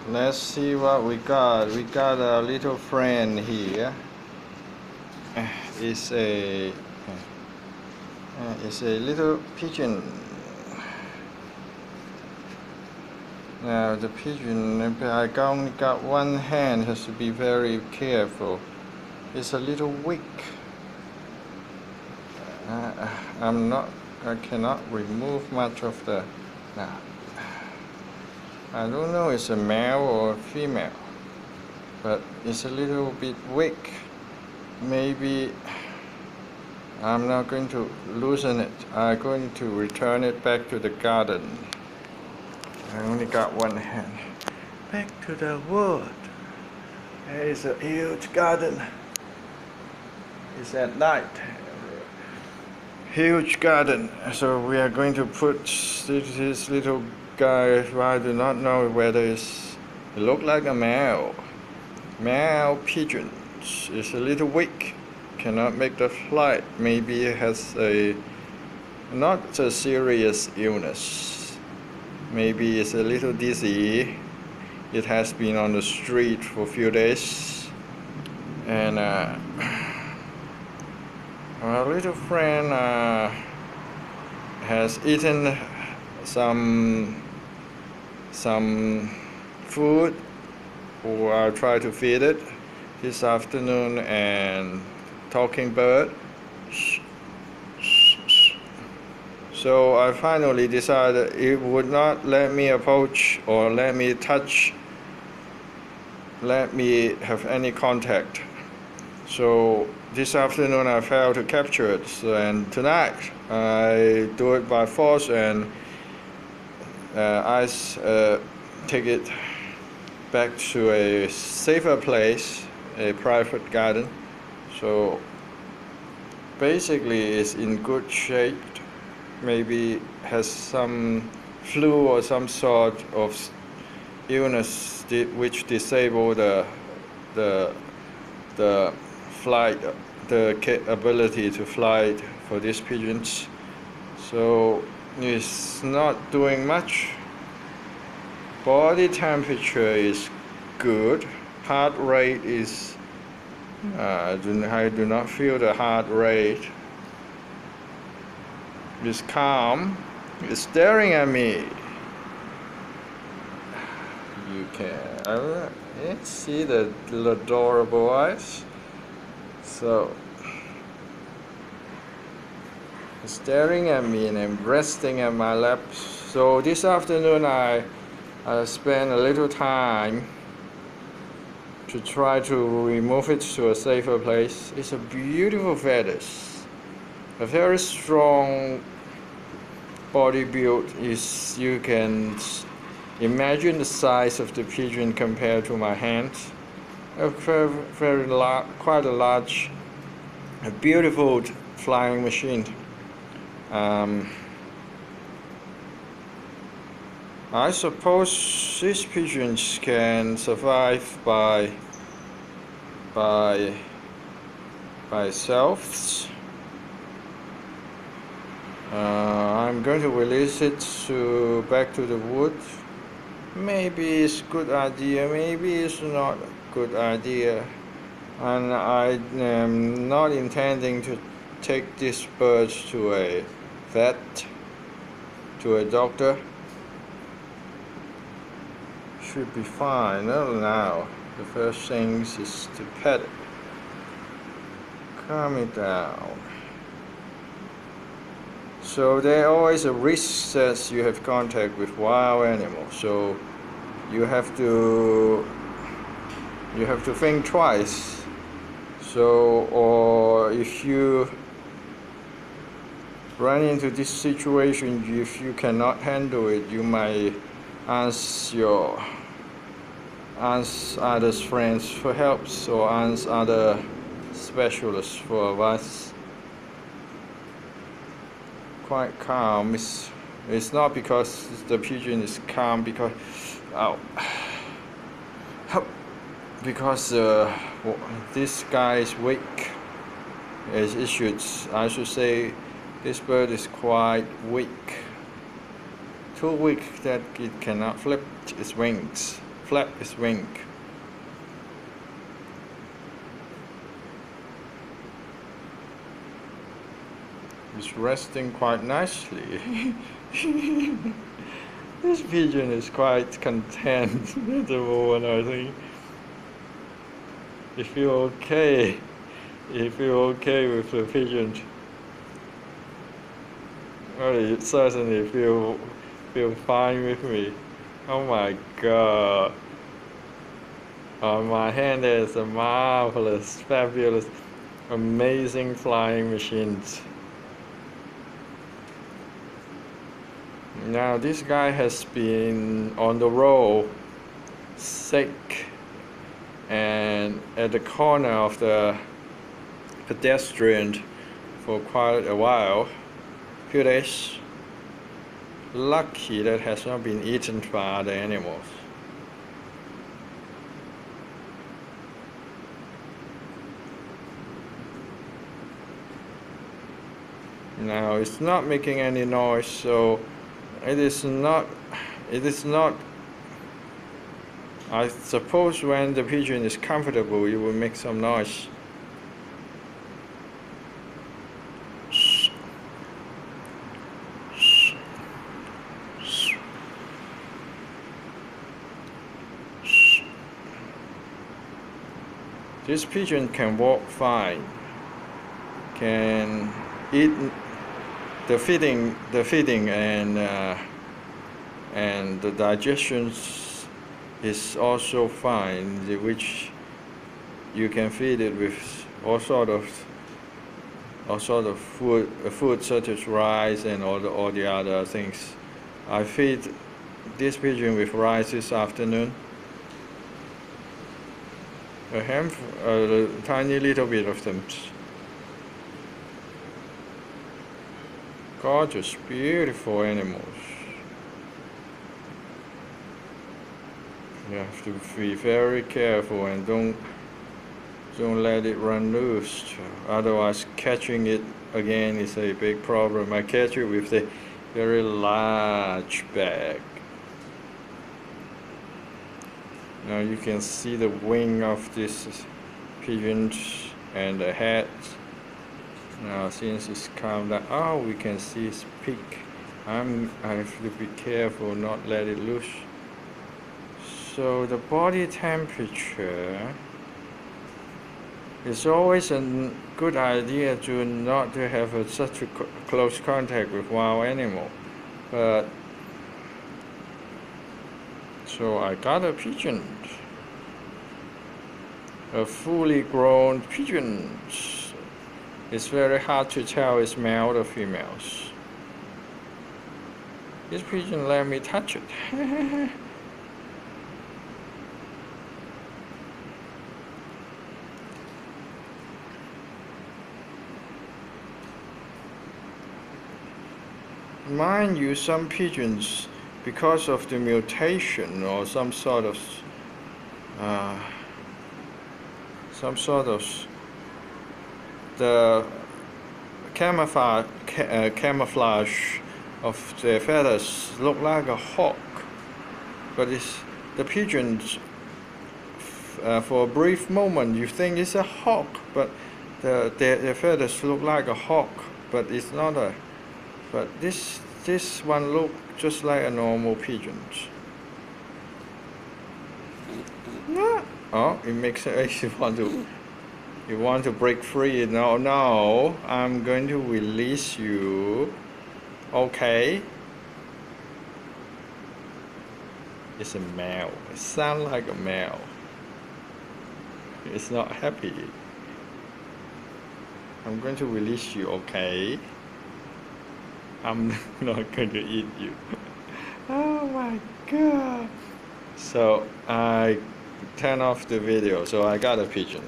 Let's see what we got. We got a little friend here. It's a little pigeon. Now the pigeon, I only got one hand, has to be very careful. It's a little weak. I cannot remove much of the. Now, I don't know it's a male or a female, but it's a little bit weak. Maybe I'm not going to loosen it. I'm going to return it back to the garden. I only got one hand. Back to the wood. There is a huge garden. It's at night. Huge garden. So we are going to put this little guy. I do not know whether it look like a male. Male pigeon. It's a little weak. Cannot make the flight. Maybe it has not a serious illness. Maybe it's a little dizzy. It has been on the street for a few days, and our little friend has eaten some food, or I'll try to feed it this afternoon, and talking bird. So I finally decided it would not let me approach or let me touch, let me have any contact. So this afternoon I failed to capture it, and tonight I do it by force, and I take it back to a safer place, a private garden. So basically it's in good shape. Maybe has some flu or some sort of illness which disable the flight, the ability to fly for these pigeons. So it's not doing much. Body temperature is good. Heart rate is I do not feel the heart rate. It's calm. It's staring at me. You can see the adorable eyes. So it's staring at me and resting at my lap. So this afternoon I spent a little time to try to remove it to a safer place. It's a beautiful feathers, a very strong body build. Is you can imagine the size of the pigeon compared to my hand. A quite a large, a beautiful flying machine. I suppose these pigeons can survive by themselves. I'm going to release it back to the wood. Maybe it's a good idea, maybe it's not a good idea, and I am not intending to take these birds to a vet, to a doctor. Should be fine. Now the first thing is to pet it. Calm it down. So there always a risk that you have contact with wild animals. So you have to think twice. So, or if you run into this situation, if you cannot handle it, you might ask other friends for help, or ask other specialists for advice. Quite calm. It's not because the pigeon is calm, because this guy is weak. I should say this bird is quite weak. Too weak that it cannot flip its wings flap its wing. It's resting quite nicely. This pigeon is quite content at the moment, I think. It feels okay. It feels okay with the pigeon. Well, it certainly feel fine with me. Oh my god. On my hand there is a marvelous, fabulous, amazing flying machines. Now this guy has been on the road, sick, and at the corner of the pedestrian for quite a while, few days. Lucky that has not been eaten by other animals. Now it's not making any noise, so it is not, I suppose when the pigeon is comfortable, it will make some noise. This pigeon can walk fine, can eat the feeding and the digestion is also fine, which you can feed it with all sort of food such as rice and all the other things. I feed this pigeon with rice this afternoon. A tiny little bit of them. Gorgeous, beautiful animals. You have to be very careful and don't let it run loose. Otherwise, catching it again is a big problem. I catch it with a very large bag. Now you can see the wing of this pigeon and the head. Now since it's calmed down, oh, we can see its peak. I have to be careful not let it loose. So the body temperature, it's always a good idea to not to have such a close contact with wild animal. But so I got a pigeon, a fully grown pigeon. It's very hard to tell it's male or females. This pigeon let me touch it. Mind you, some pigeons, because of the mutation or some sort of the camouflage of their feathers look like a hawk, but the pigeons, for a brief moment you think it's a hawk, but their feathers look like a hawk, but it's not a. But this one look just like a normal pigeon. Oh, it makes it you want to break free. No, I'm going to release you. Okay. It's a male. It sounds like a male. It's not happy. I'm going to release you, okay? I'm not going to eat you. Oh my god. So I turn off the video. So I got a pigeon.